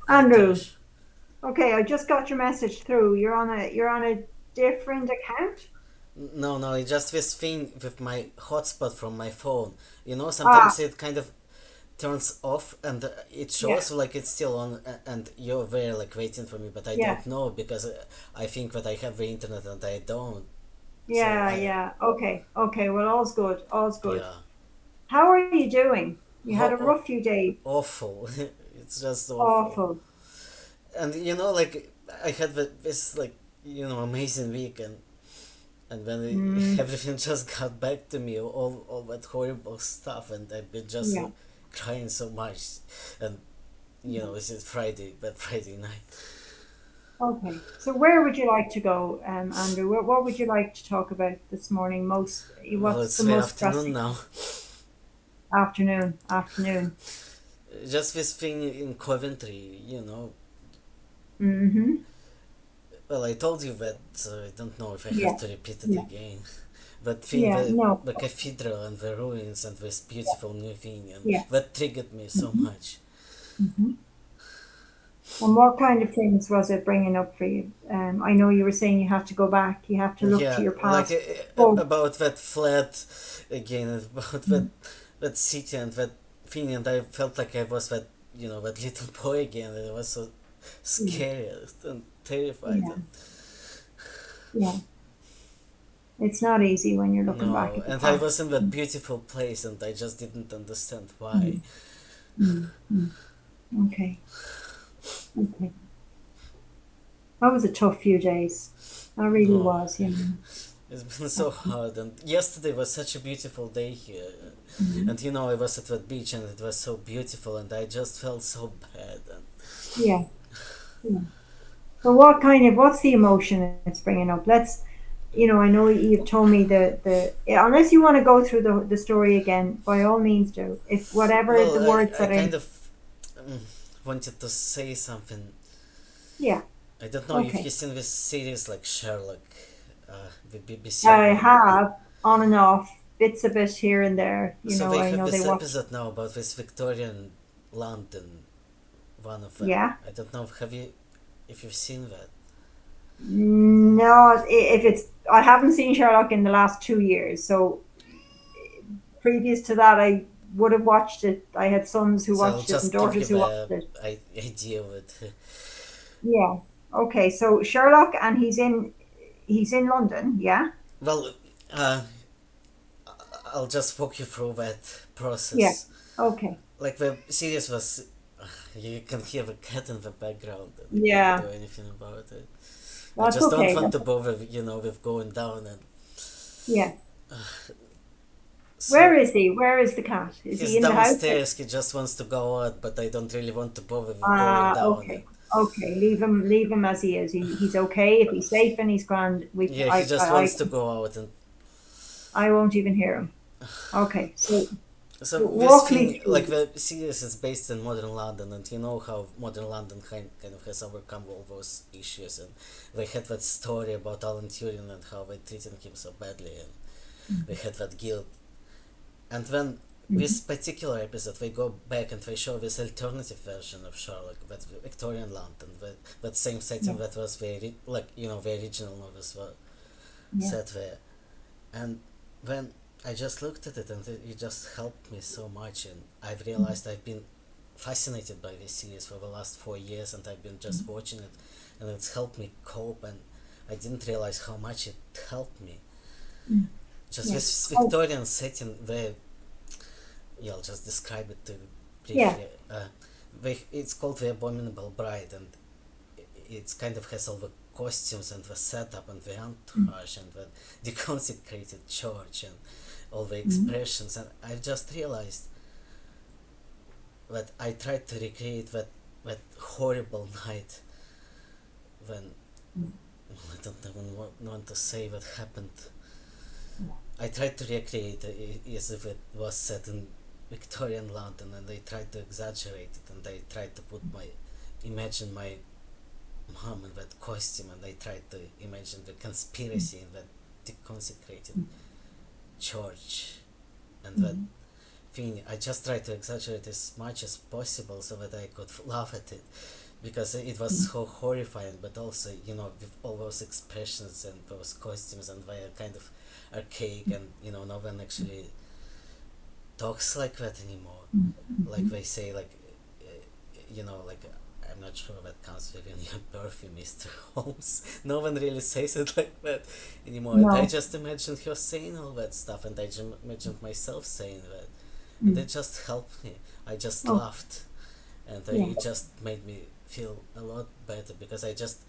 Hi Andrew, Trish. okay, I just got your message through. You're on a different account? No, no, it's just this thing with my hotspot from my phone. Ah, Sometimes it kind of turns off and it yeah, shows like it's still on and you're there like waiting for me, but I yeah, don't know because I think that I have the internet and I don't. So yeah, yeah. Okay, okay. Well, all's good. All's good. yeah, How are you doing? You had Ho- a rough few days. awful. It's just awful. Awful. And like I had this like amazing week and when Mm, everything just got back to me, all that horrible stuff, and I've been just yeah. crying so much, and it's Friday, that Friday night. Okay. So where would you like to go, Andrew? What would you like to talk about this morning? Well, What's it's the the most afternoon pressing? now. Afternoon. Just this thing in Coventry, Mm-hmm. Well, I told you that, so I don't know if I have Yeah, to repeat it yeah, again. That thing, yeah. No. the cathedral and the ruins and this beautiful new thing, and Yeah. that triggered me so Mm-hmm. much. Mm-hmm. And what kind of things was it bringing up for you? I know you were saying you have to go back, you have to look to Yeah, your like past. Oh, about that flat again, about mm, that city and that thing, and I felt like I was that little boy again. And it was so yeah, scary and terrified. yeah, And yeah. It's not easy when you're looking back no, at the and I past. was in that beautiful place, and I just didn't understand why. Mm, mm, mm. Okay, okay. That was a tough few days. That really No, was, you know. it's been so hard. And yesterday was such a beautiful day here, Mm, and I was at that beach, and it was so beautiful, and I just felt so bad. And yeah, yeah. So what's the emotion it's bringing up? I know you've told me unless you want to go through the story again, by all means do. If whatever well, the words I that are, kind of mm, wanted to say something. yeah, I don't know if okay. you've seen this series like Sherlock, the BBC I one. have on and off bits of it here and there. So they I have know they this watch. episode now about this Victorian London, one of them. Yeah. I don't know if you've seen that. No, if it's I haven't seen Sherlock in the last 2 years. So previous to that, I would have watched it. I had sons who So I'll watched it and just give you daughters who watched the it. idea of it. Yeah. Okay. So Sherlock, and he's in London. Yeah. Well, uh, I'll just walk you through that Yeah. process. Okay. Like the series was, you can hear the cat in the background, and I can't Yeah. do anything about it. I That's just don't okay. want to bother, with going down and Yeah. Where so is he? Where is the cat? Is he's he in the house? downstairs. He just wants to go out, but I don't really want to bother with going Ah, down. And okay. Okay. Leave him as he is. He's okay. If he's safe and he's grand, yeah, he just wants to go out, and I won't even hear him. Okay. So so this walk me thing, like through. the series, is based in modern London, and you know how modern London kind of has overcome all those issues, and they had that story about Alan Turing and how they treated him so badly, and they had that guilt. And then Mhm. this particular episode, they go back and they show this alternative version of Sherlock, that Victorian London, that same setting Yeah. that was very like the original novels were Yeah. set there. And when I just looked at it, and it just helped me so much, and I've Mhm. realized I've been fascinated by this series for the last 4 years, and I've been just watching it, and it's helped me cope, and I didn't realize how much it helped me. Mhm. Just Yeah. this Oh, Victorian setting where, yeah, I'll just describe it to yeah. briefly. It's called The Abominable Bride, and it's kind of has all the costumes and the setup and the entourage and the deconsecrated church and all the Mhm. expressions. And I just realized that I tried to recreate that horrible night when, well, I don't even want to say what happened. I tried to recreate it as if it was set in Victorian London, and they tried to exaggerate it, and they tried to imagine my mom in that costume, and I tried to imagine the conspiracy in that deconsecrated church, and that Mhm. thing. I just tried to exaggerate as much as possible so that I could laugh at it. because it was so horrifying, but also, with all those expressions and those costumes, and they are kind of archaic, and no one actually talks like that anymore. Like they say, like, like, I'm not sure that comes within your perfume, Mr. Holmes. No one really says it like that anymore. And I No. just imagined her saying all that stuff, and I just imagined myself saying that, and Mm. it just helped me. I just Oh, laughed, and yeah. it just made me feel a lot better, because I just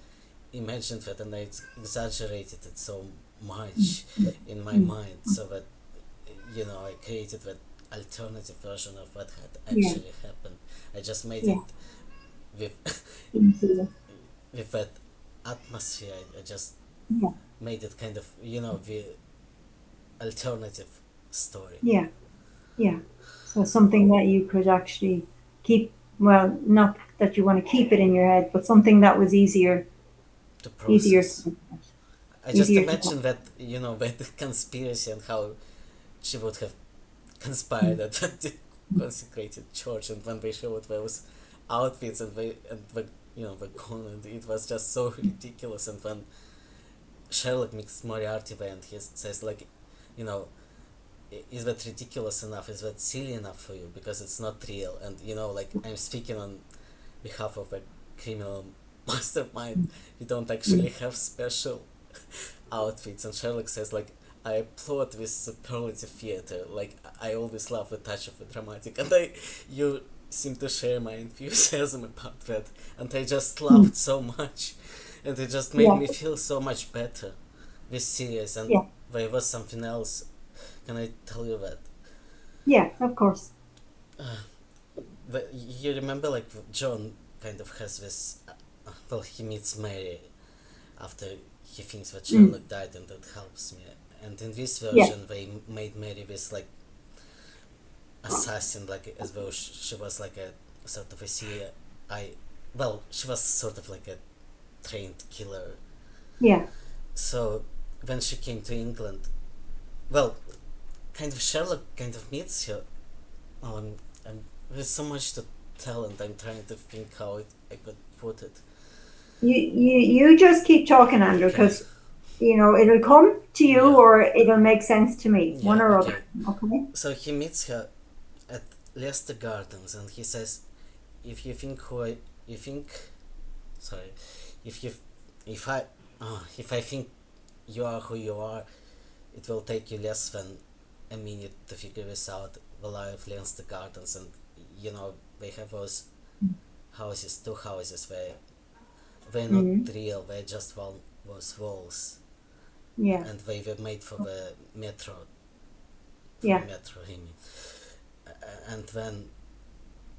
imagined that, and I exaggerated it so much in my Mm. mind, so that I created that alternative version of what had Yeah. actually happened. I just made it Yeah. with Easier. with that atmosphere. I just Yeah. made it kind of the alternative story Yeah. Yeah. So something that you could actually keep, well, not that you want to keep it in your head, but something that was to easier, process. I just easier to imagine that that the conspiracy, and how she would have conspired mm. at the consecrated church, and when they showed those outfits, and the gun, and it was just so ridiculous. And when Sherlock meets Moriarty there, and he says, like, you know is that ridiculous enough, is that silly enough for you, because it's not real. And like, I'm speaking on behalf of a criminal mastermind. We don't actually Mm. have special outfits. And Sherlock says, like, I applaud this superlative theater. Like, I always love the touch of the dramatic, and you seem to share my enthusiasm about that. And I just Mm. laughed so much, and it just made Yeah. me feel so much better this series. And Yeah. there was something else. Can I tell you that? Yeah. Of course. But you remember, like, John kind of has this. Well, he meets Mary after he thinks that Mm. Sherlock died, and that helps me. And in this Yeah. version, they made Mary this, like, assassin, like, as though she was like a sort of a CIA. Well, she was sort of like a trained killer. Yeah. So when she came to England, well, kind of Sherlock kind of meets her. Oh, there's so much to tell, and I'm trying to think how I could put it. You just keep talking, Andrew, Okay. because it'll come to you Yeah. or it'll make sense to me, one Yeah. or other. Okay. Okay. So he meets her at Leicester Gardens, and he says, "If you think you think, sorry, if you, if I, if I think you are who you are, it will take you less than a minute to figure this out. The lie of Leicester Gardens." And they have those houses, two houses, where they're not Mm. real. They're just those walls, Yeah. and they were made for the metro, Yeah. I mean. And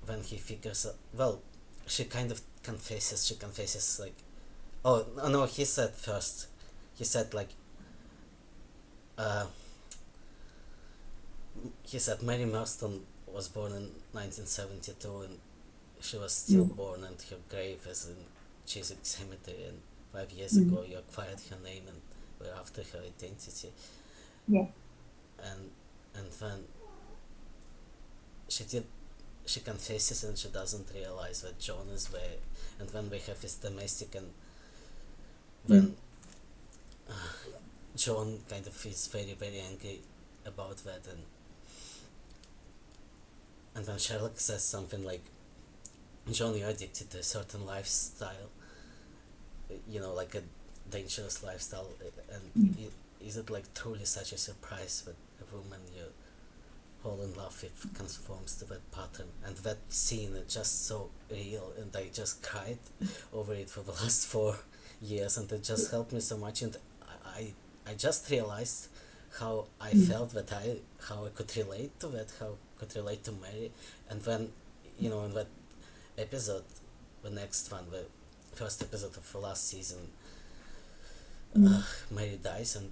when he figures out, well, she kind of confesses. She confesses, like, oh no, he said first. He said, like, uh, he said Mary Marston was born in 1972, and she was Mm. stillborn, and her grave is in Chiswick Cemetery. And 5 years Mm. ago, you acquired her name and were after her identity. Yeah. And then she did. She confesses, and she doesn't realize that John is there. And when we have this domestic, and Mm. when John kind of is very, very angry about that, and when Sherlock says something like, "John, you're addicted to a certain lifestyle, like a dangerous lifestyle, and Mm. is it like truly such a surprise that a woman you fall in love with conforms to that pattern?" And that scene is just so real, and I just cried over it for the last 4 years, and it just helped me so much. And I just realized how I Mm. felt, that how I could relate to that, how I could relate to Mary. And when in that episode, the next one, the first episode of the last season, Mm. Mary dies, and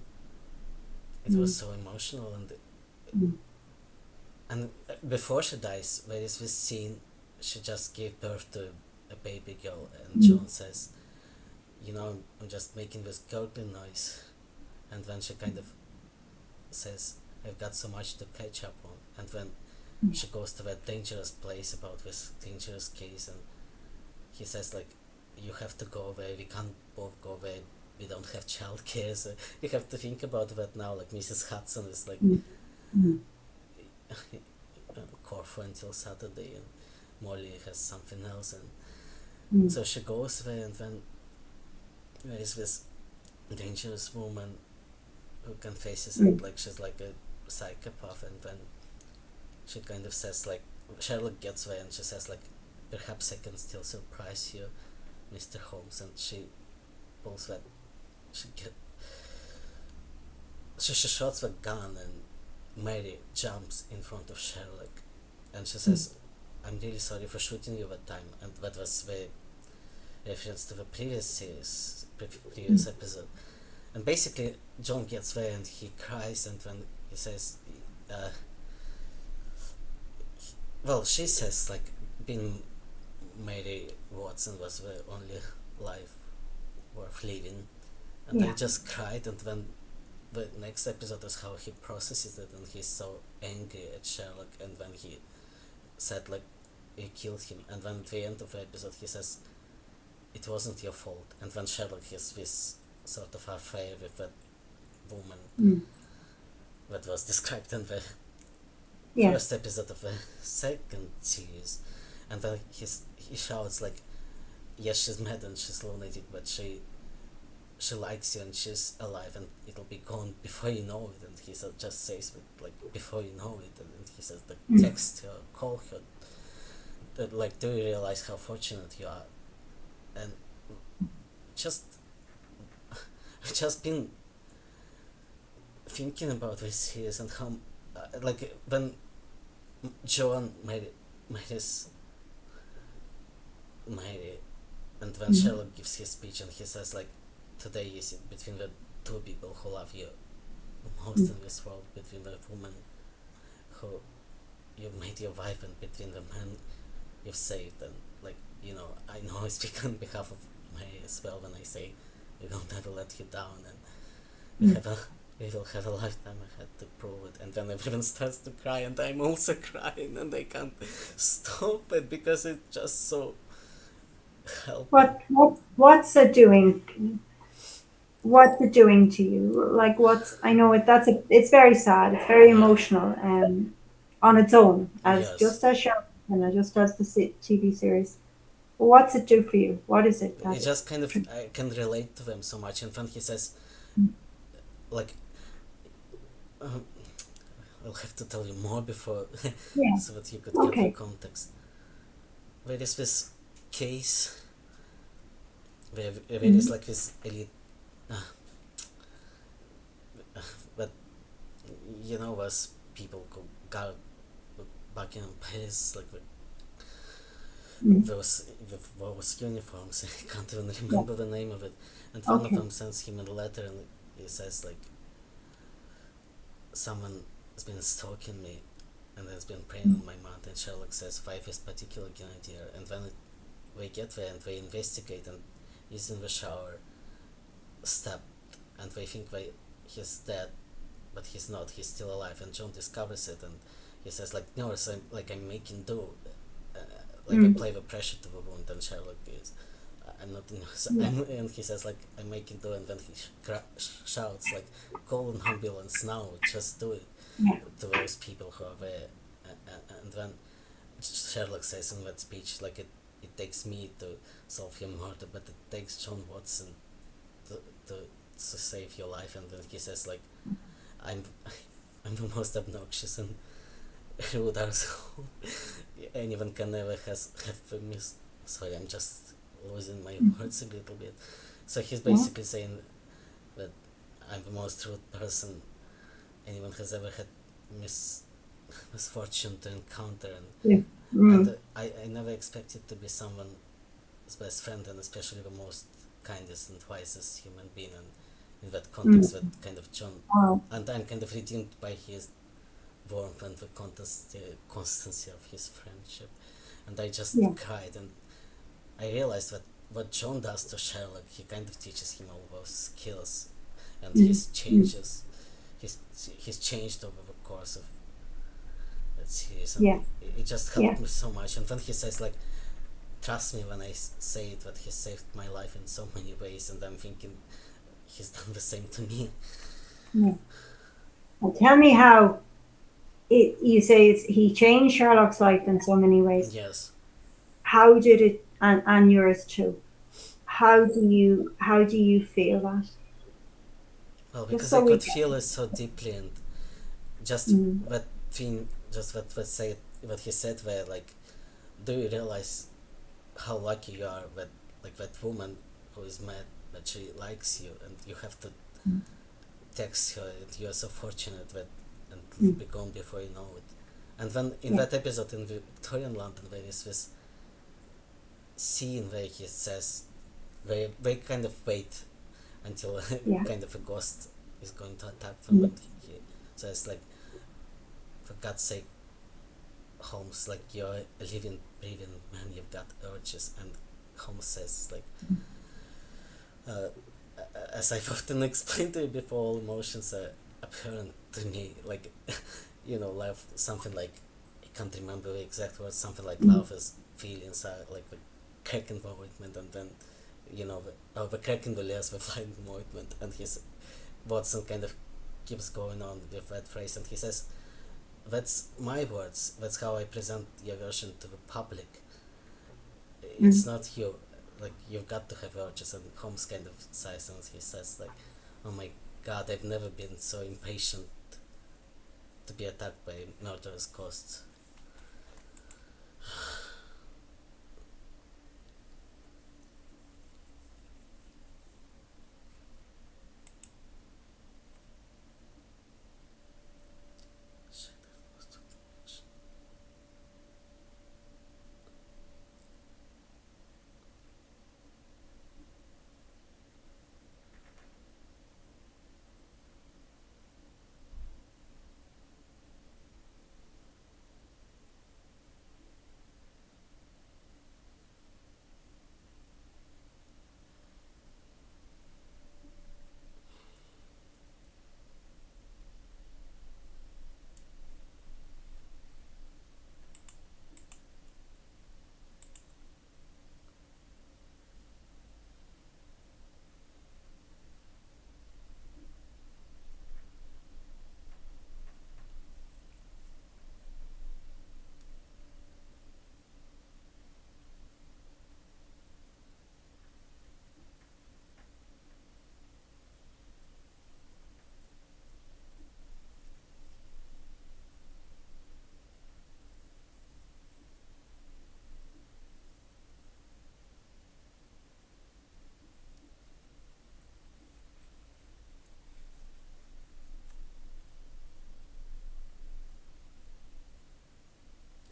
it was Mm. so emotional. And Mm. before she dies, there is this scene. She just gave birth to a baby girl, and Mm. John says, I'm just making this gurgling noise. And then she kind of says, "I've got so much to catch up on." And when Mm. she goes to that dangerous place about this dangerous case, and he says like, you have to go away, we can't both go away, we don't have childcare, so you have to think about that now. Like Mrs. Hudson is like Corfu until Saturday, and Molly has something else, and so she goes away, and then there is this dangerous woman who confesses it, like she's like a psychopath, and then she kind of says like, Sherlock gets away and she says like, perhaps I can still surprise you, Mr. Holmes, and she pulls that, she shots the gun, and Mary jumps in front of Sherlock, and she says, I'm really sorry for shooting you that time, and that was the reference to the previous series, previous episode. And basically John gets there and he cries, and then he says, well, she says like, being Mary Watson was the only life worth living, and I just cried. And then the next episode is how he processes it, and he's so angry at Sherlock, and then he said like, you killed him, and then at the end of the episode he says, it wasn't your fault, and then Sherlock has this sort of affair with that woman that was described in the first episode of the second series, and then he shouts like, yes, she's mad and she's lunatic, but she likes you and she's alive, and it'll be gone before you know it. And he just says it like, before you know it, and he says like, text her, call her, like, do you realize how fortunate you are? And I've just been thinking about this series, and how like when Joan Mary, and when Sherlock gives his speech and he says like, today is it between the two people who love you most in this world, between the woman who you made your wife and between the man you've saved. And like, you know, I know I speak on behalf of Mary as well when I say we will never let you down, and we will have a lifetime ahead to prove it. And then everyone starts to cry, and I'm also crying, and I can't stop it because it's just so helpful. What's it doing? What's it doing to you? Like, I know it's very sad, it's very emotional, on its own, just as Sherlock and just as the TV series. What's it do for you? What is it? It just kind of, I can relate to them so much. And then he says, like, I'll have to tell you more before, so that you could get the context. There is this case where there is like this elite, but you know, was people who got Buckingham Palace, like those uniforms. I can't even remember the name of it. And one of them sends him a letter, and he says like, someone has been stalking me and has been preying on my mind. And Sherlock says, why this particular grenadier? And then they get there and they investigate, and he's in the shower, stabbed, and they think he's dead, but he's not. He's still alive. And John discovers it, and he says like, no, so I'm making do. Like I play the pressure to the wound, and Sherlock is, I'm not in, and he says like, I'm making do, and then he shouts like, call an ambulance now, just do it, to those people who are there. And then Sherlock says in that speech like, it takes me to solve your murder, but it takes John Watson to save your life. And then he says like, I'm the most obnoxious and rude arsehole anyone can ever have for me. Sorry, I'm just losing my words a little bit. So he's basically saying that I'm the most rude person anyone has ever had misfortune to encounter, and I never expected to be someone's best friend, and especially the most kindest and wisest human being, and in that context that kind of John, and I'm kind of redeemed by his warmth and the constancy of his friendship. And I just cried, and I realized that what John does to Sherlock, he kind of teaches him all those skills, and he's changed over the course of that series, and it just helped me so much. And then he says like, trust me when I say it, that he saved my life in so many ways, and I'm thinking he's done the same to me. Yeah. Well, tell me how you say he changed Sherlock's life in so many ways. Yes. How did it, and yours too? How do you feel that? Well, Just because I so we could feel it so deeply, and just mm, that thing, just what he said, where like, do you realize how lucky you are that like that woman who is mad that she likes you, and you have to mm, text her, and you are so fortunate that, and mm, be gone before you know it. And then in yeah, that episode in Victorian London, there is this scene where he says, they kind of wait until yeah, kind of a ghost is going to attack them, mm, and he says like, for God's sake, Holmes, like you're a living, breathing man, you've got urges, and Holmes says like, uh, as I've often explained to you before, all emotions are apparent to me, like, love, something like, I can't remember the exact words, something like mm, love is feelings are like the crack in the ointment, and then, the crack in the layers, the flying ointment, and Watson kind of keeps going on with that phrase, and he says, that's my words, that's how I present your version to the public. It's mm. not you. Like, you've got to have urges, and Holmes kind of sighs and he says like, oh my god, I've never been so impatient to be attacked by murderous ghosts. Shit, I've lost too much.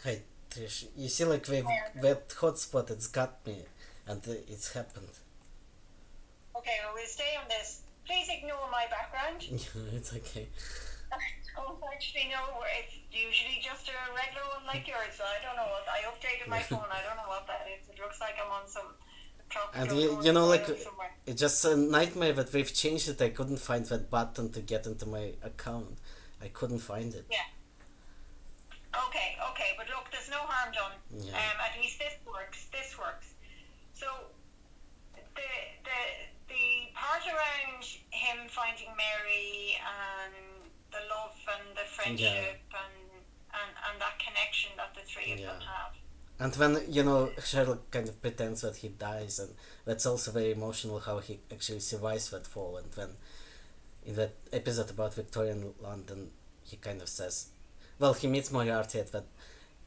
Hey, Trish, you see, like, that hotspot, it's got me, and it's happened. Okay, well, we'll stay on this. Please ignore my background. It's okay. I don't actually know. It's usually just a regular one like yours. So I don't know what. I updated my phone. I don't know what that is. It looks like I'm on some And tropical like, island somewhere. it's just a nightmare that we've changed it. I couldn't find that button to get into my account. I couldn't find it. Yeah. Okay, but look, there's no harm done. Yeah. At least this works. This works. So the part around him finding Mary and the love and the friendship and that connection that the three of them have. And when, Sherlock kind of pretends that he dies, and that's also very emotional how he actually survives that fall. And when, in that episode about Victorian London, he kind of says, well, he meets Moriarty at that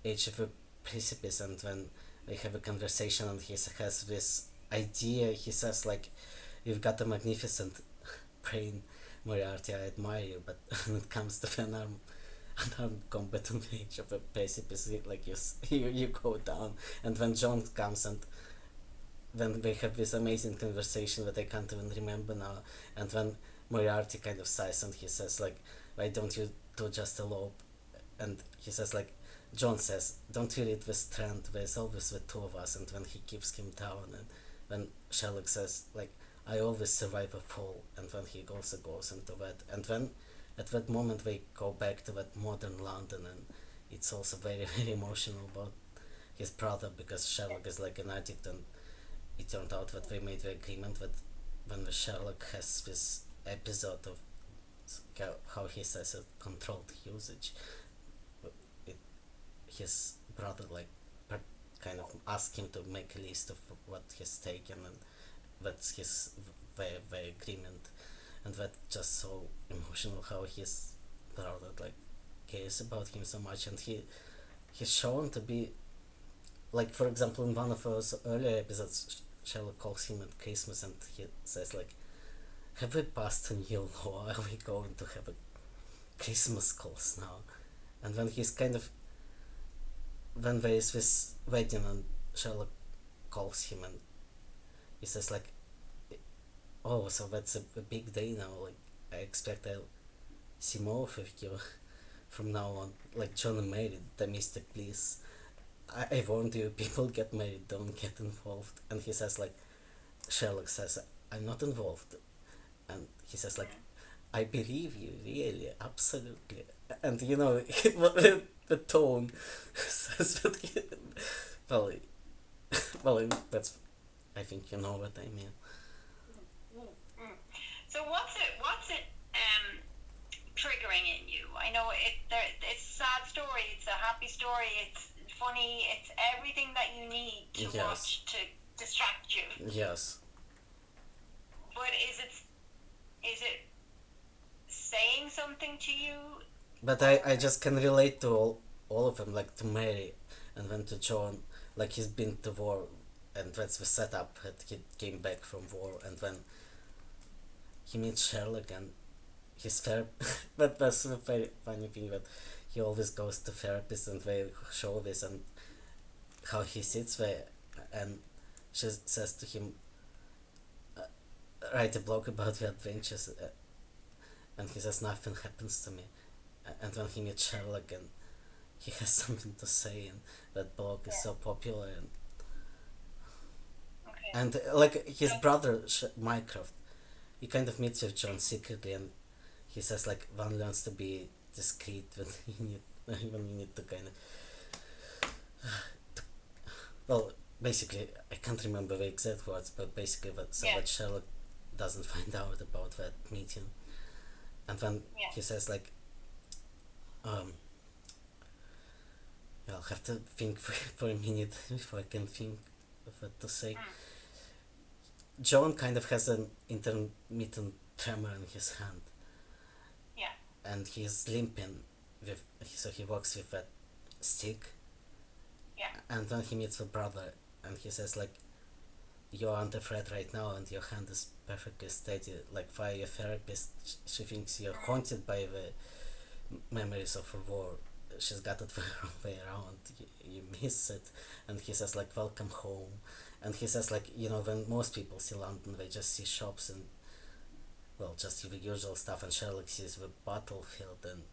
edge of a precipice, and when they have a conversation and he has this idea, he says, like, you've got a magnificent brain, Moriarty, I admire you, but when it comes to unarmed combat on the edge of a precipice, like, you go down. And when John comes, and when they have this amazing conversation that I can't even remember now, and when Moriarty kind of sighs and he says, like, why don't you do just elope? And he says, like, John says, don't you read the Strand, there's always the two of us, and when he keeps him down, and when Sherlock says, like, I always survive a fall, and when he also goes into that, and when at that moment they go back to that modern London, and it's also very, very emotional about his brother, because Sherlock is like an addict, and it turned out that they made the agreement that when the Sherlock has this episode of how he says it, controlled usage, it, his brother like kind of asked him to make a list of what he's taken, and that's his the agreement, and that's just so emotional how his brother like cares about him so much, and he's shown to be like, for example, in one of those earlier episodes, Sherlock calls him at Christmas and he says like, have we passed a new law? Are we going to have a Christmas calls now? And when he's kind of, when there is this wedding and Sherlock calls him and he says like, oh, so that's a big day now, like I expect I'll see more of you from now on, like John and Mary, the Mr. Please, I warned you, people get married, don't get involved. And he says like, Sherlock says, I'm not involved. And he says like, I believe you, really, absolutely. And you know, the tone says that he, well, well, that's, I think you know what I mean. So what's it triggering in you? I know it's a sad story, it's a happy story, it's funny, it's everything that you need to Yes. watch to distract you. Yes. But is it saying something to you? But I just can relate to all of them, like to Mary and then to John, like he's been to war and that's the setup that he came back from war, and when he meets Sherlock and his but that's a very funny thing that he always goes to therapists and they show this and how he sits there and she says to him, write a blog about your adventures, and he says nothing happens to me, and when he meets Sherlock and he has something to say and that blog is so popular, and like his brother Mycroft, he kind of meets with John secretly and he says like one learns to be discreet when you need to kind of well, basically I can't remember the exact words, but basically that Sherlock doesn't find out about that meeting, and when he says like I'll have to think for a minute before I can think of what to say. John kind of has an intermittent tremor in his hand. Yeah. And he's limping so he walks with that stick. Yeah. And then he meets the brother and he says like, you're under threat right now and your hand is perfectly steady. Like via your therapist, she thinks you're haunted by the memories of a war. She's got it the wrong way around. You miss it. And he says like, welcome home. And he says like, you know, when most people see London, they just see shops and, well, just the usual stuff, and Sherlock sees the battlefield, and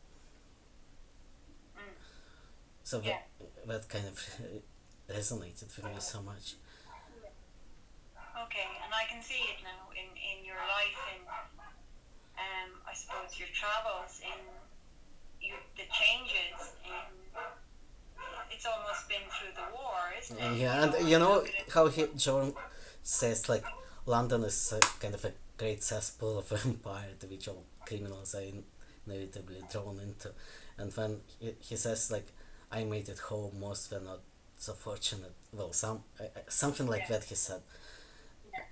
so that kind of resonated with me so much. Okay, and I can see it now in your life, in I suppose your travels, in the changes, in it's almost been through the war, isn't it? Yeah, and you know how John says like London is kind of a great cesspool of empire to which all criminals are inevitably drawn into, and when he says like, I made it home, most were not so fortunate, well, something like that he said,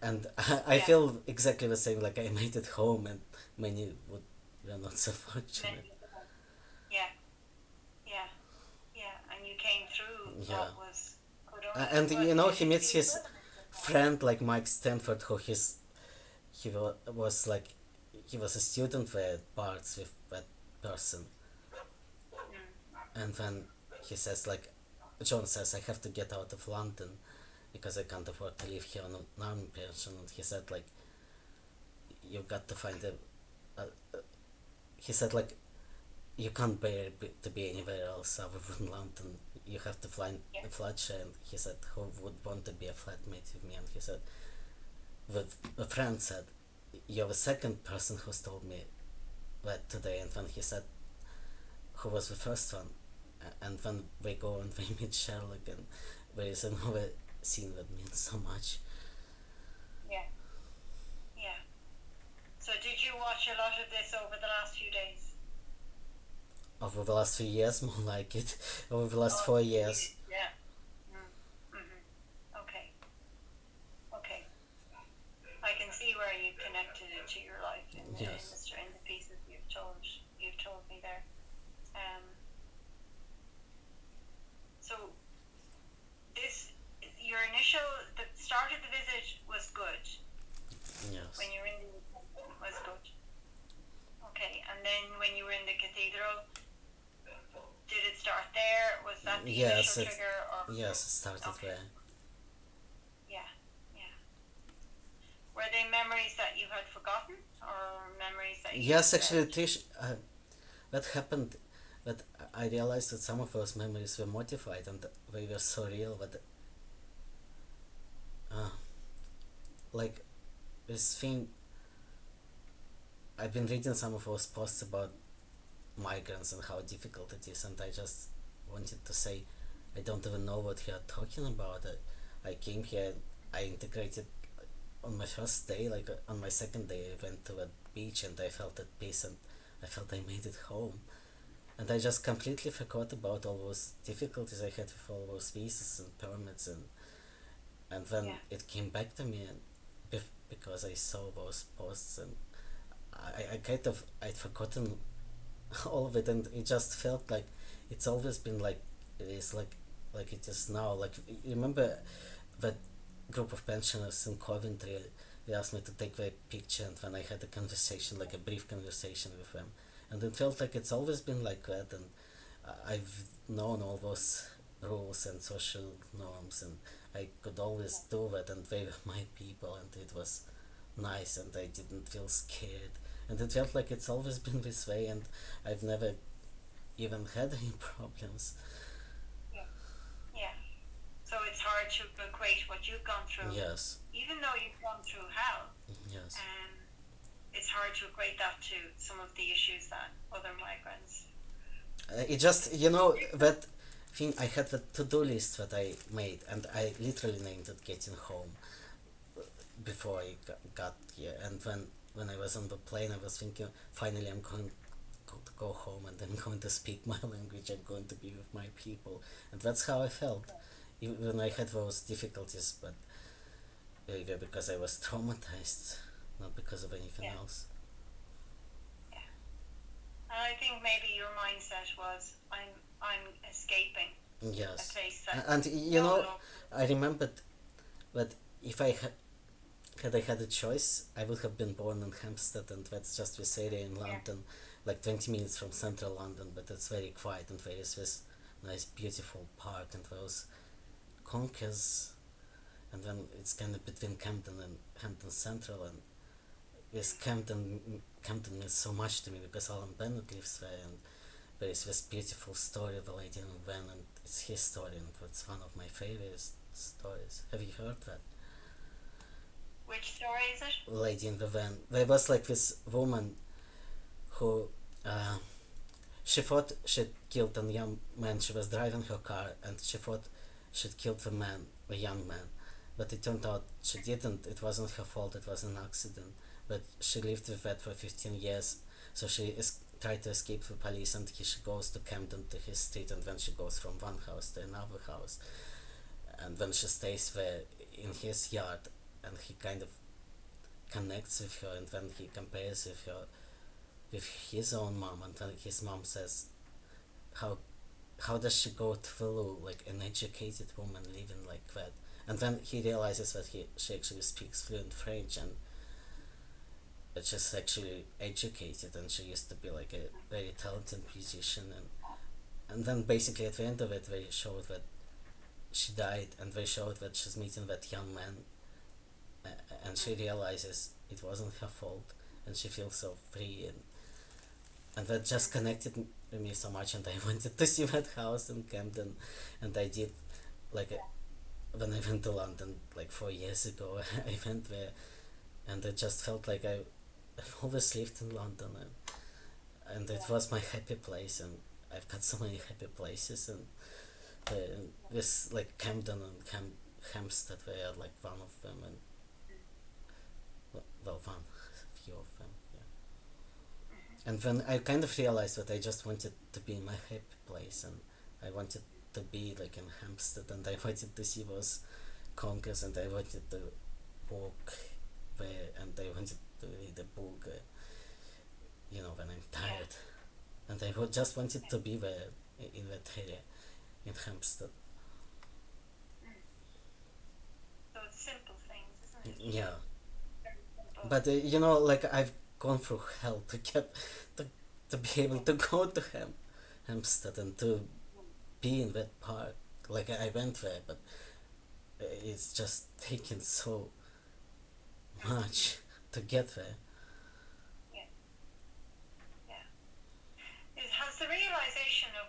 and I feel exactly the same, like I made it home and many were not so fortunate. And you came through what was good. And you know, he meets his friend like Mike Stanford, who he was like, he was a student there at Barts with that person, and then he says like, John says, I have to get out of London because I can't afford to live here on an army pension, and he said like, you've got to find he said like, you can't bear to be anywhere else other than London. You have to find a flat share. And he said, who would want to be a flatmate with me? And he said, a friend said, you're the second person who's told me that today. And when he said, who was the first one? And when we go and we meet Sherlock, and there is another scene that means so much. Yeah. Yeah. So did you watch a lot of this over the last few days? Over the last 3 years, more like it. Over the last Oh, 4 years. yeah. Mm-hmm. Okay. Okay. I can see where you connected it to your life Yes. in the pieces you've told me there. Um. So this the start of the visit was good Yes. when you were in the was good. Okay, and then when you were in the cathedral, did it start there? Was that the Yes, initial it trigger, or yes, it started okay, there. yeah, yeah. Were they memories that you had forgotten, or memories that you Yes, actually, said, Trish, what happened that I realized that some of those memories were modified and they were so real that uh, like this thing. I've been reading some of those posts about migrants and how difficult it is, and I just wanted to say I don't even know what you're talking about. I came here, I integrated on my first day, like on my second day, I went to a beach and I felt at peace and I felt I made it home. And I just completely forgot about all those difficulties I had with all those visas and permits, and then yeah, it came back to me, and because I saw those posts, and I kind of I'd forgotten all of it, and it just felt like it's always been like it is, like it is now. Like, you remember that group of pensioners in Coventry? They asked me to take their picture, and then I had a conversation, like a brief conversation with them, and it felt like it's always been like that. And I've known all those rules and social norms, and I could always do that, and they were my people, and it was nice, and I didn't feel scared, and it felt like it's always been this way, and I've never even had any problems. yeah, yeah. So it's hard to equate what you've gone through, Yes, even though you've gone through hell. yes. Um, it's hard to equate that to some of the issues that other migrants. It just, you know, that thing, I had the to-do list that I made, and I literally named it Getting Home before I got here. And when I was on the plane, I was thinking, finally I'm going to go home, and I'm going to speak my language, I'm going to be with my people. And that's how I felt. Even I had those difficulties, but they were because I was traumatized, not because of anything Yeah, else. yeah. And I think maybe your mindset was, I'm escaping a Yes. place that And you no know, love. I remembered that if had I had a choice, I would have been born in Hampstead, and that's just this area in Yeah, London, like 20 minutes from central London, but it's very quiet, and there is this nice, beautiful park, and those conkers, and then it's kind of between Camden and Hampton Central, and this Camden means so much to me because Alan Bennett lives there, and there is this beautiful story of a lady in a van, and it's his story, and it's one of my favorite stories. Have you heard that? which story is it? Lady in the van. There was like this woman who uh, she thought she'd killed a young man. She was driving her car, and she thought she'd killed the man, a young man. But it turned out she didn't. It wasn't her fault. It was an accident. But she lived with that for 15 years. So she tried to escape the police, and she goes to Camden, to his street, and then she goes from one house to another house. And then she stays there in his yard, and he kind of connects with her, and then he compares with her with his own mom, and then his mom says, how how does she go to the loo, like an educated woman living like that? And then he realizes that she actually speaks fluent French, and that she's actually educated, and she used to be like a very talented musician, and then basically at the end of it they showed that she died, and they showed that she's meeting that young man, and she realizes it wasn't her fault, and she feels so free, and that just connected me so much, and I wanted to see that house in Camden, and I did, like when I went to London like 4 years ago. I went there, and it just felt like I've always lived in London, and it Yeah, was my happy place, and I've got so many happy places, and This like Camden and Hampstead were like one of them, and well, one, a few of them, yeah. And then I kind of realized that I just wanted to be in my happy place, and I wanted to be like in Hampstead, and I wanted to see those conquers, and I wanted to walk there, and I wanted to read a book, when I'm tired, and I just wanted to be there in that area, in Hampstead. So it's simple things, isn't it? Yeah, Very simple. but like I've gone through hell to get to, to be able to go to Hampstead and to be in that park. Like I went there, but it's just taken so much to get there. Yeah, yeah. Has the realization of,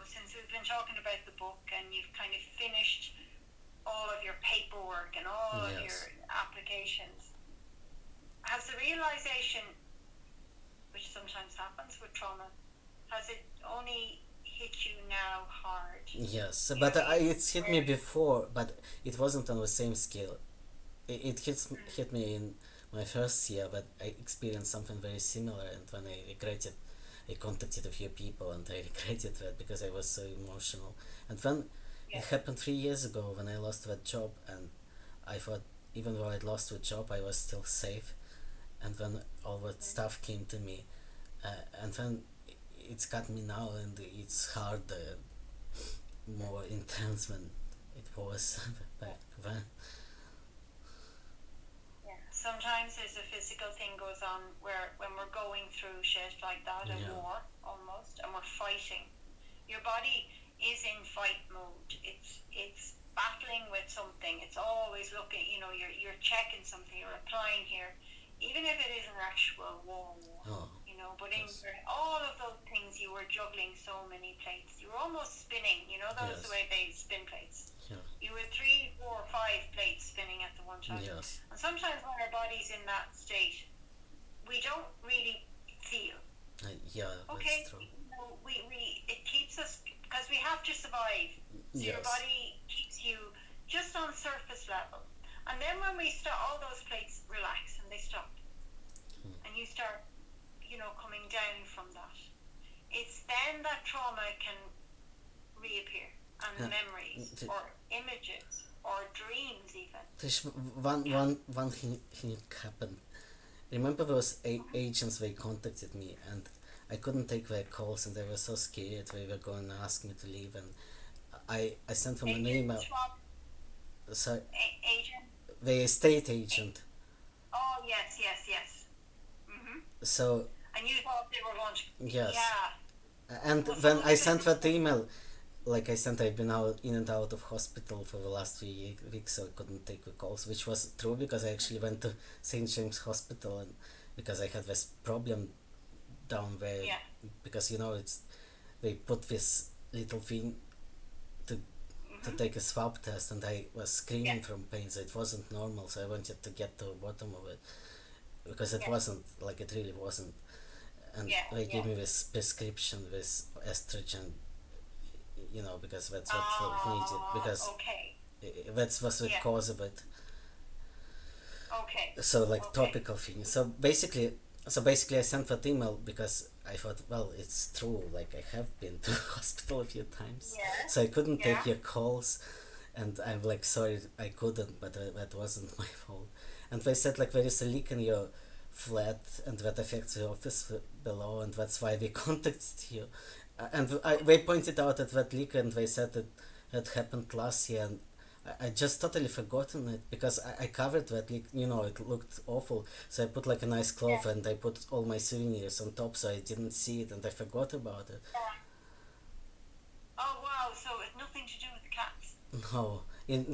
since we've been talking about the book and you've kind of finished all of your paperwork and all of your Yes. applications, has the realization, which sometimes happens with trauma, has it only hit you now hard? Yes, You but know, it's hit me before, but it wasn't on the same scale. Hit me in my first year, but I experienced something very similar, and when I regretted, I contacted a few people, and I regretted that because I was so emotional. And then Yeah. it happened 3 years ago when I lost that job, and I thought even though I'd lost the job, I was still safe. And then all that stuff came to me, and then it's got me now, and it's harder, more intense than it was back then. Yeah. Sometimes there's a physical thing goes on where when we're going through shit like that, a Yeah. war almost, and we're fighting, your body is in fight mode. It's battling with something. It's always looking. You're checking something. You're applying here, even if it is an actual war. Oh, But in yes. all of those things, you were juggling so many plates. You were almost spinning. Those Yes. the way they spin plates. Yeah. You had 3, 4, 5 plates spinning at the one time. Yes. And sometimes when our body's in that state, we don't really feel. Yeah, Okay, that's true. it keeps us, because we have to survive. So your Yes. body keeps you just on surface level. And then when we start, all those plates relax and they stop. And you start, coming down from that. It's then that trauma can reappear, and Yeah. memories or images or dreams even. There's one thing happened. Remember those agents? They contacted me, and I couldn't take their calls, and they were so scared. They were going to ask me to leave, and I sent them an email. So Agent. the estate agent. Oh yes. So And you thought they were going to. yes. Yeah. And Well, when some I of sent them- that email, like I sent, I've been in and out of hospital for the last 3 weeks, so I couldn't take the calls, which was true because I actually went to St. James Hospital, and because I had this problem down there, Yeah. because they put this little thing to take a swab test, and I was screaming Yeah. from pain, so it wasn't normal. So I wanted to get to the bottom of it because it Yeah. wasn't, like, it really wasn't. And Yeah, they gave yeah. me this prescription with estrogen, because that's what we needed, because Okay. that was the Yeah. cause of it. Okay. So like Okay. topical thing. So basically I sent that email because I thought, well, it's true. Like I have been to the hospital a few times, Yeah. so I couldn't take Yeah. your calls, and I'm like, sorry, I couldn't, but that wasn't my fault. And they said like there is a leak in your flat, and that affects the office below, and that's why they contacted you. They pointed out at that leak, and they said that it happened last year, and I just totally forgotten it because I covered that leak. It looked awful, so I put like a nice cloth, and I put all my souvenirs on top, so I didn't see it, and I forgot about it. Oh wow! So it's nothing to do with the cats. No,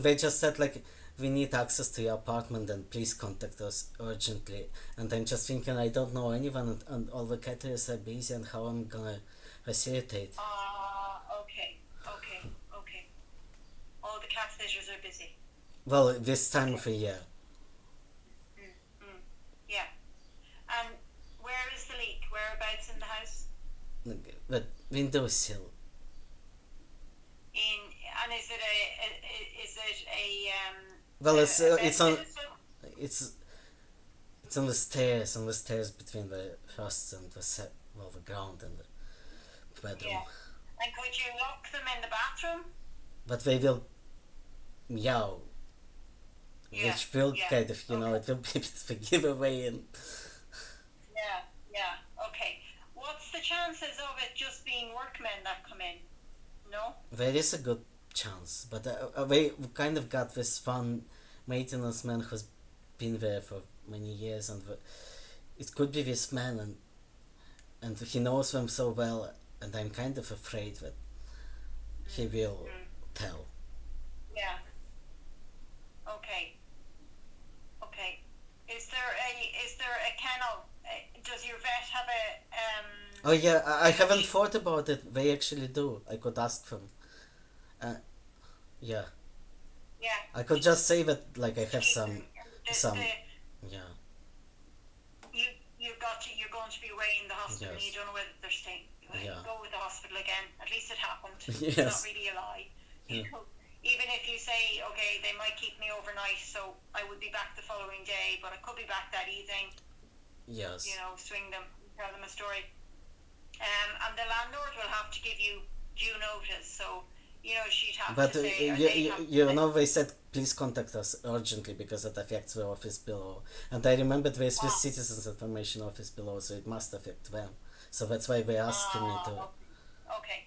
they just said like, we need access to your apartment, and please contact us urgently. And I'm just thinking, I don't know anyone, and all the caterers are busy, and how I'm gonna facilitate. Okay. All the cat sitters are busy. Well, this time of the year. Yeah. And where is the leak? Whereabouts in the house? But windowsill. Well, a bed it's on citizen? it's it's on the stairs between the first and the ground and the bedroom. Yeah. And could you lock them in the bathroom? But they will meow, Yeah. which will Yeah. kind of, Okay. it will be a bit of a giveaway. And Yeah. Yeah. Okay. What's the chances of it just being workmen that come in? No. there is a good chance, but we kind of got this one maintenance man who's been there for many years, and it could be this man, and he knows them so well, and I'm kind of afraid that he will Mm. tell. Yeah. Okay. Okay. Is there a kennel? Does your vet have a Oh yeah, I haven't thought about it. They actually do. I could ask them. Uh, yeah, Yeah. I could just say that like I have Keep some, the, some, the yeah, you're going to be away in the hospital and you yes, don't know whether they're staying. yeah, Go with the hospital again. At least it happened. It's not yes, really a lie. yeah, Even if you say, okay, they might keep me overnight, so I would be back the following day, but I could be back that evening. yes. Swing them, tell them a story. And the landlord will have to give you due notice. So she'd have But to say, or they have to say, they said please contact us urgently because it affects the office below. And I remembered there's this ah, citizens information office below, so it must affect them. So that's why they asking me to. okay.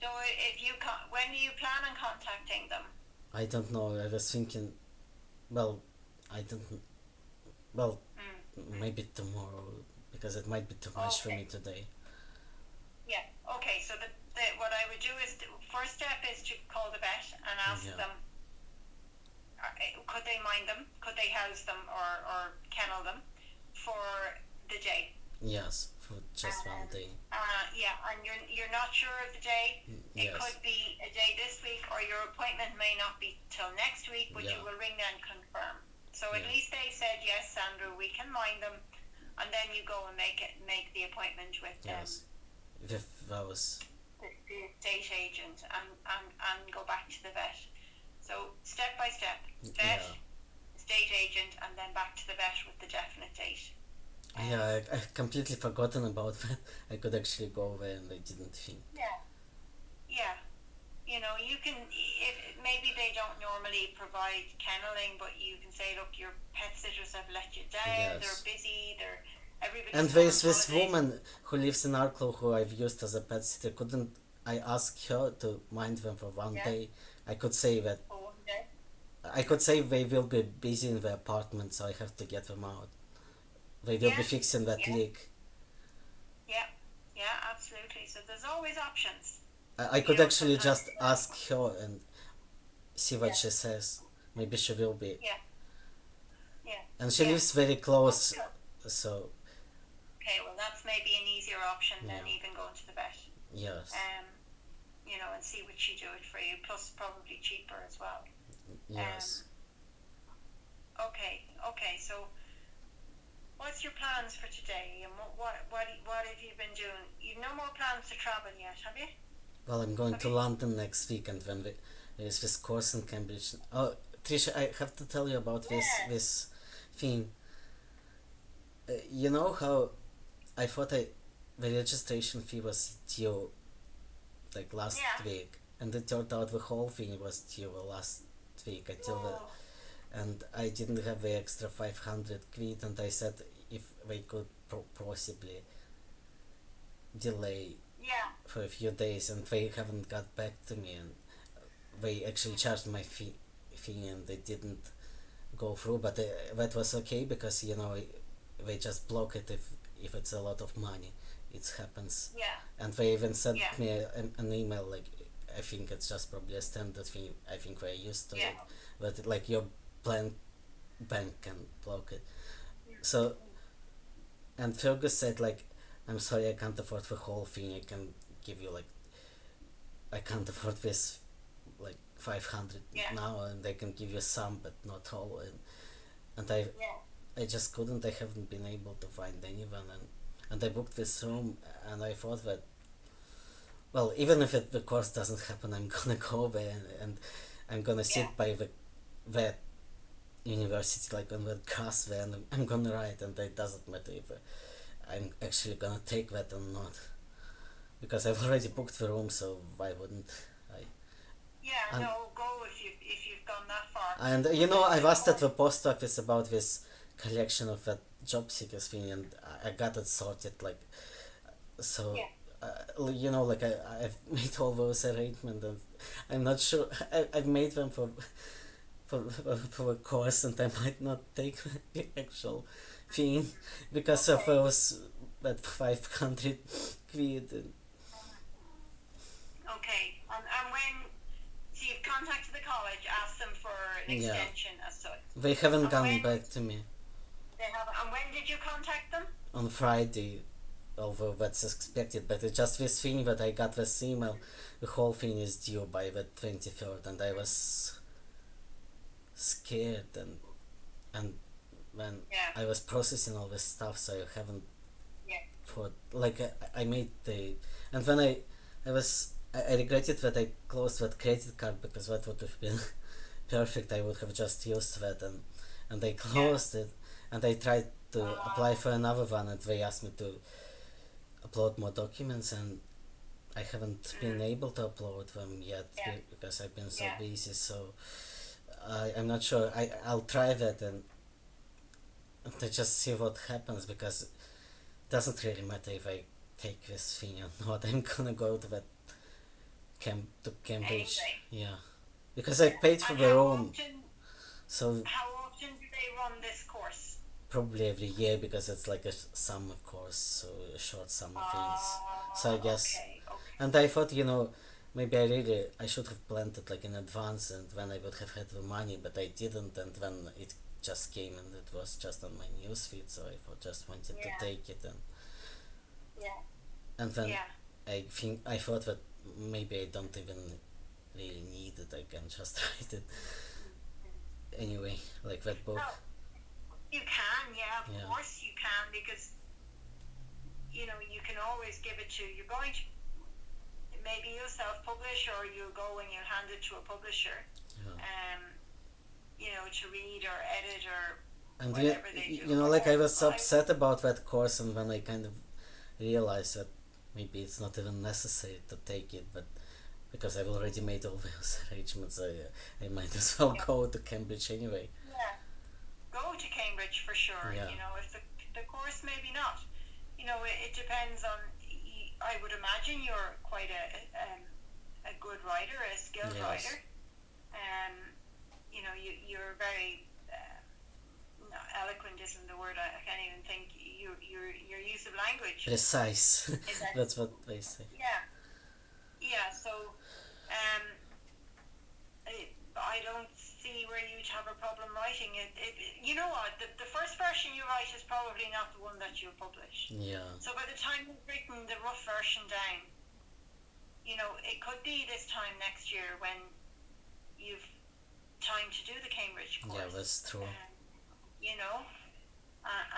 So if you when do you plan on contacting them? I don't know. I was thinking, well, I don't. Well, Mm. maybe tomorrow because it might be too much for Okay. me today. Yeah. Okay. So what I would do is first step is to call the vet and ask Yeah. them, could they mind them? Could they house them or kennel them for the day? Yes, for just one day. Yeah, and you're not sure of the day. It Yes. could be a day this week, or your appointment may not be till next week, but Yeah. you will ring and confirm. So at Yeah. least they said yes, Sandra, we can mind them, and then you go and make the appointment with Yes. With those. the estate agent and go back to the vet. So step by step, vet, Yeah. estate agent, and then back to the vet with the definite date. Yeah, I've completely forgotten about that. I could actually go there and I didn't think. Yeah. Yeah. You can, if maybe they don't normally provide kenneling, but you can say, look, your pet sitters have let you down, Yes. they're busy, everybody's And on there's this holidays. woman who lives in Arklow who I've used as a pet sitter. Couldn't I ask her to mind them for one Yeah. day? I could say that. For one day. I could say they will be busy in the apartment, so I have to get them out. They will be Yeah. fixing that Yeah. leak. Yeah, absolutely. So there's always options. I could actually sometimes- just ask her and see what Yeah. she says. Maybe she will be. Yeah. Yeah. And she Yeah. lives very close, Okay. so Okay, well, that's maybe an easier option than Yeah. even going to the vet. yes, And see would she do it for you, plus probably cheaper as well. yes. Okay, so what's your plans for today, and what have you been doing? You've no more plans to travel yet, have you? Well, I'm going to Okay. London next week, and when there is this course in Cambridge. Oh, Trisha, I have to tell you about Yeah. this thing. You know how I thought the registration fee was due like last Yeah. week, and it turned out the whole thing was due last week until the. Oh, And I didn't have the extra 500 quid, and I said if they could possibly delay yeah, for a few days, and they haven't got back to me, and they actually charged my fee and they didn't go through, but that was okay because they just block it if it's a lot of money. It happens, yeah, and they even sent Yeah. me an email like I think it's just probably a standard thing. I think we're used to yeah. it, but like your bank can block it. So, and Fergus said like, I'm sorry, I can't afford the whole thing. I can give you like, I can't afford this like 500 Yeah. now, and I can give you some, but not all. And Yeah. I just couldn't. I haven't been able to find anyone, and I booked this room, and I thought that well, even if the course doesn't happen, I'm gonna go there, and I'm gonna sit Yeah. by that university, like on that grass there, and I'm gonna write, and it doesn't matter if I'm actually gonna take that or not, because I've already booked the room, so why wouldn't I? Yeah, And, no, go if you've gone that far. and I've asked at the post office about this collection of that job seekers thing, and I got it sorted, like, so. Yeah. Like I've made all those arrangements, and I'm not sure I've made them for a course, and I might not take the actual thing because of Okay. those that 500 quid. Okay. And when so you've contacted the college, asked them for an Yeah, extension as such. they haven't And gone when back to me they have, and when did you contact them? on Friday, although that's expected. But it's just this thing that I got this email. The whole thing is due by the 23rd, and I was scared, and when Yeah. I was processing all this stuff, so I haven't Yeah. thought, like, I made the, and when I regretted that I closed that credit card, because that would have been perfect. I would have just used that, and I closed it, and I tried to apply for another one, and they asked me to upload more documents, and I haven't been able to upload them yet Yeah. because I've been so Yeah. busy. So I'm not sure. I'll try that, and to just see what happens, because it doesn't really matter if I take this thing or not. I'm gonna go to that to Cambridge. Anyway. Yeah, because I paid for And the room, so how often do they run this course? probably every year, because it's like a summer course, so a short summer things. So I guess, Okay. Okay. and I thought, maybe I should have planned it like in advance, and when I would have had the money, but I didn't, and when it just came, and it was just on my newsfeed, so I just wanted Yeah. to take it, Yeah. and then Yeah. I thought that maybe I don't even really need it. I can just write it anyway, like that book. Oh, you can, yeah, of Yeah. course you can, because you can always give it to. You're going to maybe you'll self-publish, or you'll go and you'll hand it to a publisher, Yeah. to read or edit or And whatever they do. like I was upset about that course, and when I kind of realized that maybe it's not even necessary to take it, but because I've already made all those arrangements, I might as well Yeah. go to Cambridge anyway. Yeah, go to Cambridge for sure. Yeah. If the course maybe not. It depends on. I would imagine you're quite a good writer, a skilled Yes. writer. You're very no, eloquent isn't the word. I can't even think. Your use of language. Precise. Is that- That's what they say. Yeah. So, I don't see where you'd have a problem writing it. You know what? The first version you write is probably not the one that you'll publish. Yeah. So by the time you've written the rough version down, it could be this time next year when you've time to do the Cambridge course. Yeah, that's true.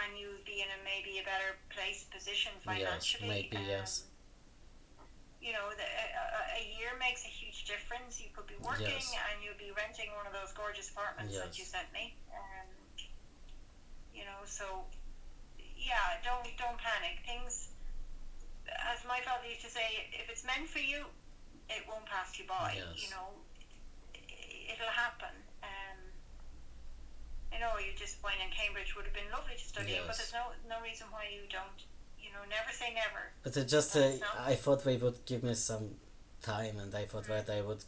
And you'll be in maybe a better position financially. Yes, maybe, yes. A year makes a huge difference. You could be working Yes. and you'll be renting one of those gorgeous apartments that Yes. you sent me. So yeah, don't panic. Things, as my father used to say, if it's meant for you, it won't pass you by. Yes. It'll happen. You're disappointed. Cambridge would have been lovely to study in, but Yes. there's no reason why you don't. Never say never. But it just, No. I thought they would give me some time, and I thought that I would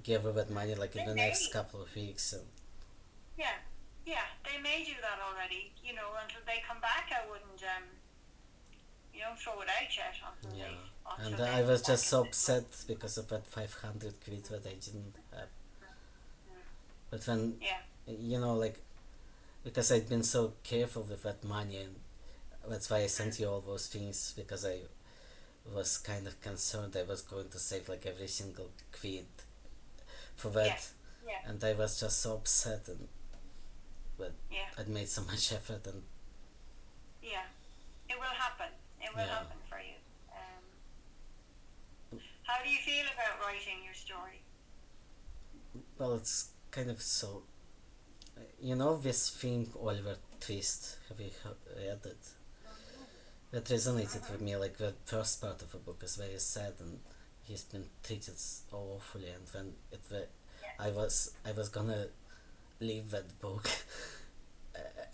give her that money like in the next Maybe. couple of weeks. And Yeah, they may do that already. Until they come back, I wouldn't. You don't throw it out yet until yeah, they. and until I they was come just back so and- upset because of that 500 quid that I didn't have. But then, Yeah, like, because I'd been so careful with that money, and that's why I sent you all those things, because I was kind of concerned I was going to save like every single quid for that, yeah, and I was just so upset, and yeah, I'd made so much effort, and yeah. It will happen. It will Yeah. happen for you. do you feel about writing your story? Well, it's kind of so. You know this thing, Oliver Twist. Have you read it? That resonated with me. Like the first part of the book is very sad, and he's been treated so awfully. And when I was gonna leave that book,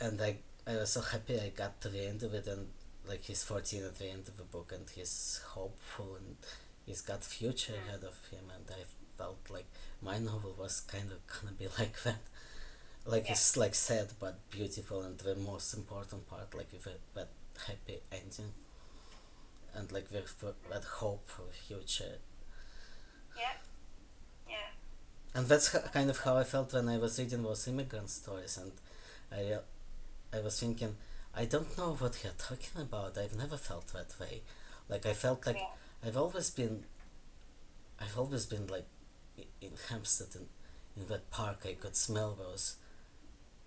and I was so happy I got to the end of it, and like he's 14 at the end of the book, and he's hopeful, and he's got future ahead of him, and I felt like my novel was kind of gonna be like that. Like it's like sad but beautiful, and the most important part, like with that happy ending, and like with that hope for the future. Yeah, yeah, And that's kind of how I felt when I was reading those immigrant stories, and I was thinking, I don't know what you're talking about. I've never felt that way. Like I felt like yeah, I've always been, like in Hampstead, in that park. I could smell those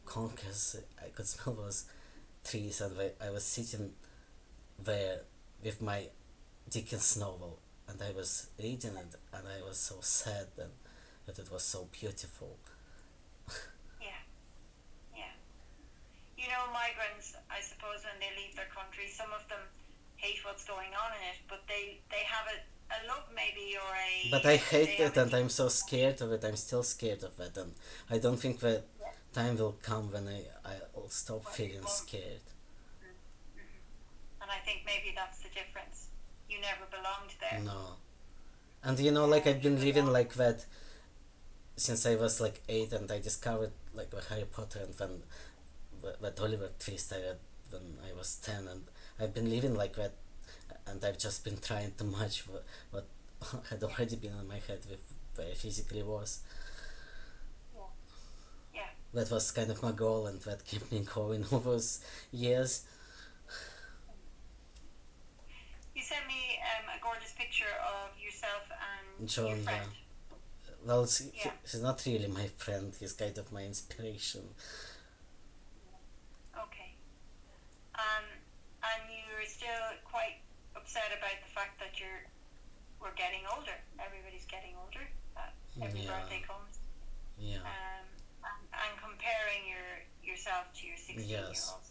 conkers. I could smell those trees, and I was sitting there with my Dickens novel, and I was reading it, and I was so sad and that it was so beautiful. yeah, yeah. You know, migrants, I suppose, when they leave their country, some of them hate what's going on in it, but they have a love maybe, or a. But I hate They it, have a and I'm so scared of it. I'm still scared of it, and I don't think that time will come when I'll stop feeling scared. And I think maybe that's the difference. You never belonged there. No. And you know, like I've been living like that since I was like 8, and I discovered like the Harry Potter, and then that Oliver Twist I read when I was 10, and I've been living like that, and I've just been trying to match what had already been in my head with where I physically was. Yeah. That was kind of my goal, and that kept me going all those years. You sent me a gorgeous picture of yourself and John, your friend. Well, Yeah. he's not really my friend, he's kind of my inspiration. Okay. And you're still quite upset about the fact that we're getting older. Everybody's getting older. Every Yeah. birthday comes. Yeah. And comparing yourself to your 16-year-old Yes. self.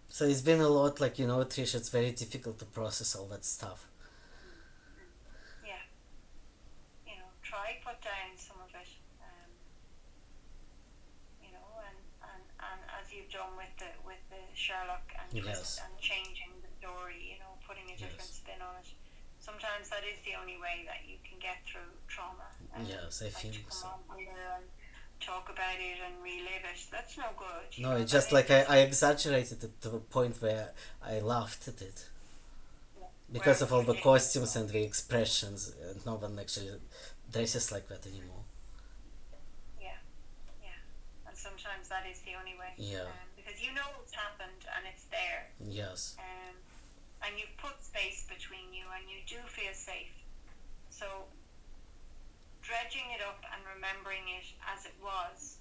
So it's been a lot, like, you know, Trish, it's very difficult to process all that stuff. Yeah. You know, try put down some of it. You know, and as you've done with the Sherlock and twist Yes. and changing the story, you know, putting a different Yes. spin on it. Sometimes that is the only way that you can get through trauma. Yes, I like think to come so. on here and talk about it and relive it. That's no good. you No, know, it's that just is like just- I exaggerated it to the point where I laughed at it. Because where of all the you- costumes and the expressions, and no one actually dresses like that anymore. Yeah, yeah. And sometimes that is the only way. Yeah. Because you know what's happened and it's there. Yes. And you've put space between you and you do feel safe. So dredging it up and remembering it as it was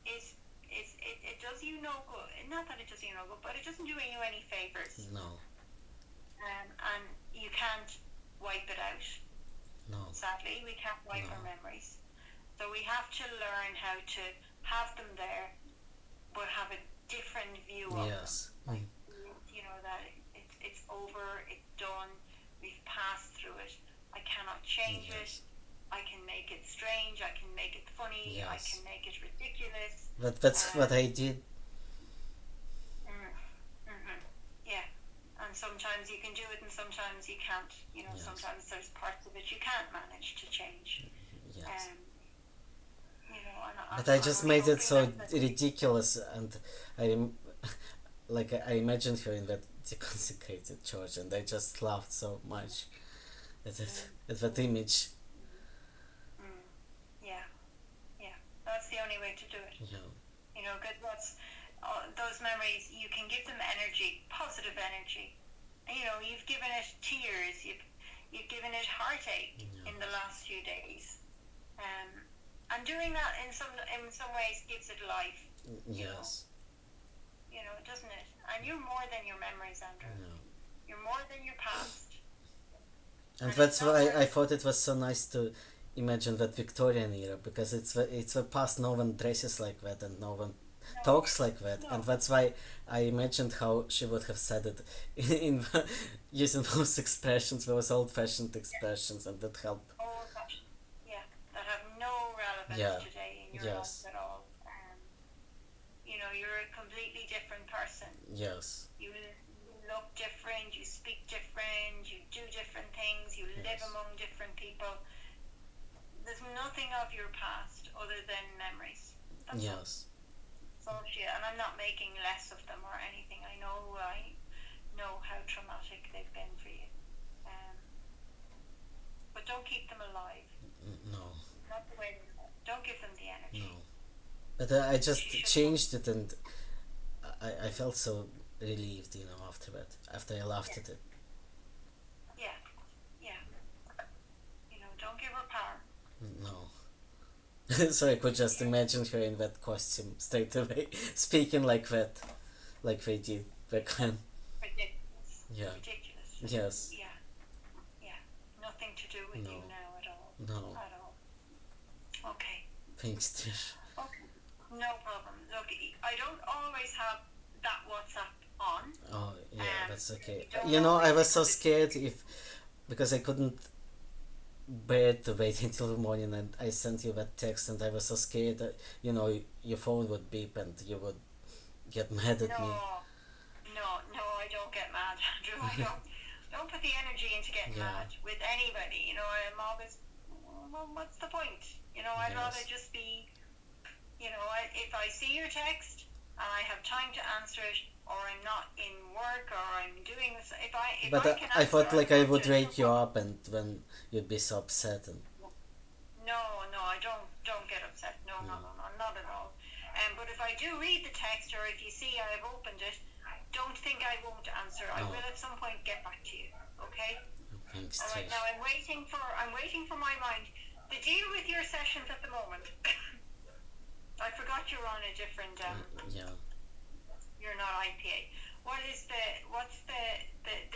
it does you no good. Not that it does you no good, but it doesn't do you any favors. No. And you can't wipe it out. No. Sadly, we can't wipe No. our memories. So we have to learn how to have them there, but have a different view of them. Yes. You know, that it's over, it's done, we've passed through it. I cannot change Yes. it. I can make it strange, I can make it funny, I Yes. can make it ridiculous. That's what I did. Yeah. And sometimes you can do it and sometimes you can't. You know, Yes. sometimes there's parts of it you can't manage to change. Yes. You know, But I just made it so hoping that- ridiculous, and I imagined her in that deconsecrated church, and I just laughed so much at it, at that image. Yeah, that's the only way to do it. Yeah. You know, because those memories, you can give them energy, positive energy. And, you know, you've given it tears, you've given it heartache Yeah. in the last few days, and doing that in some ways gives it life. Yes. You know, doesn't it? And you're more than your memories, Andrew. No. You're more than your past. And And that's it's not why I worth thought it was so nice to imagine that Victorian era, because it's the past. No one dresses like that and no one no, talks like that, and no. that's why I imagined how she would have said it in using those expressions, those old-fashioned expressions, and that helped. Old fashioned, yeah, that have no relevance Yeah. today in your Yes. life at all. You know, you're a completely different person. Yes. You look different, you speak different, you do different things, you live Yes. among different people. There's nothing of your past other than memories. That's all. Yes. So, yeah, and I'm not making less of them or anything. I know how traumatic they've been for you. But don't keep them alive. No. Not the way they are. Don't give them the energy. No. But I just You should- changed it, and I felt so relieved, after that, after I laughed at it. Yeah, yeah. You know, don't give her power. No. So I could just imagine her in that costume straight away, speaking like that, like they did back then. Ridiculous. Yeah. Ridiculous. Yes. Yeah. Yeah. Nothing to do with No. you now at all. No. At all. Okay. Thanks, Tish. Okay. No problem. Look, I don't always have that WhatsApp on. Oh, yeah, that's okay. don't I was so always- scared because I couldn't bear to wait until the morning, and I sent you that text, and I was so scared that, your phone would beep and you would get mad at me. No, I don't get mad, Andrew. I don't put the energy into getting Yeah. mad with anybody. I'm always, well, what's the point? I'd Yes. rather just be, if I see your text and I have time to answer it, or I'm not in work, or I'm doing this, if But I can I answer, thought like I would answer it. wake you up, and when you'd be so upset, and No, I don't get upset. No, not at all. But if I do read the text, or if you see I've opened it, don't think I won't answer. I No. will at some point get back to you. Okay. thanks, All right. Tish. Now I'm waiting for my mind. The deal with your sessions at the moment. I forgot you're on a different. Yeah. You're not IPA. What's the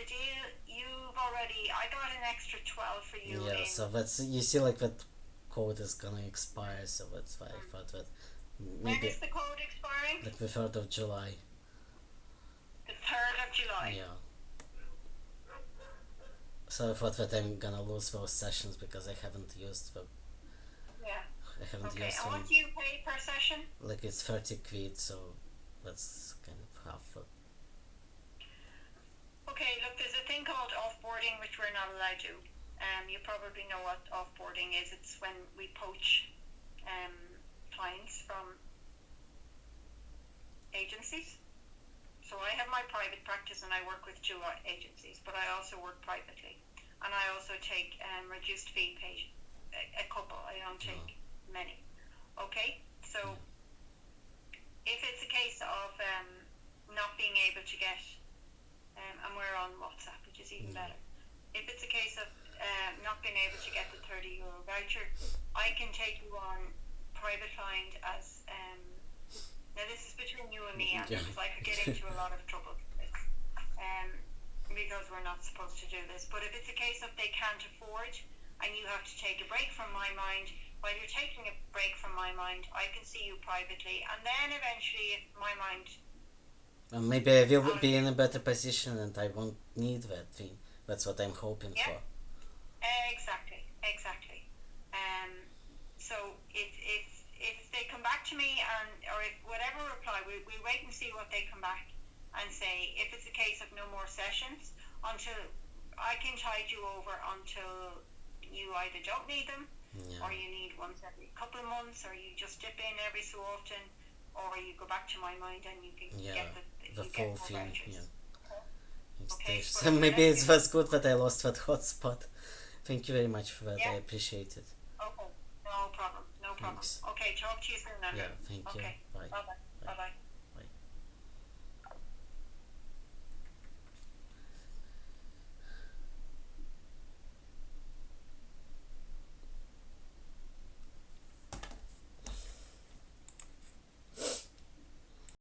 deal? You've already. I got an extra 12 for you. Yeah, in, so that's, you see, like, that code is gonna expire, so that's why I thought that when maybe is the code expiring? like the 3rd of July. The 3rd of July. Yeah. So I thought that I'm gonna lose those sessions because I haven't used them. Yeah. I haven't Okay. used And them. what do you pay per session? Like, it's 30 quid, so that's kind of half. Okay, look, there's a thing called offboarding, which we're not allowed to. You probably know what offboarding is. It's when we poach clients from agencies. So I have my private practice and I work with 2 agencies, but I also work privately. And I also take reduced fee patient, a couple. I don't take many. Okay? So if it's a case of not being able to get, and we're on WhatsApp, which is even better. If it's a case of not being able to get the €30 voucher, I can take you on private find as, now this is between you and me, Andrew, because I could get into a lot of trouble with this, because we're not supposed to do this. But if it's a case of they can't afford and you have to take a break from my mind, while you're taking a break from my mind, I can see you privately, and then eventually, if my mind, Maybe I will be in a better position and I won't need that thing. That's what I'm hoping Yeah. for. exactly. So if they come back to me or if whatever reply, we wait and see what they come back and say. If it's a case of no more sessions, until I can tide you over until you either don't need them, Yeah. or you need once every couple of months, or you just dip in every so often, or you go back to my mind and you can Yeah, get the you full get more thing. vouchers. Yeah. Okay, Thanks, Tish. but So maybe it let's- was good that I lost that hotspot. Thank you very much for that. Yeah. I appreciate it. Okay, no problem. Thanks. Okay, talk to you soon, Andrew. Yeah, thank you. Okay, Bye. bye bye.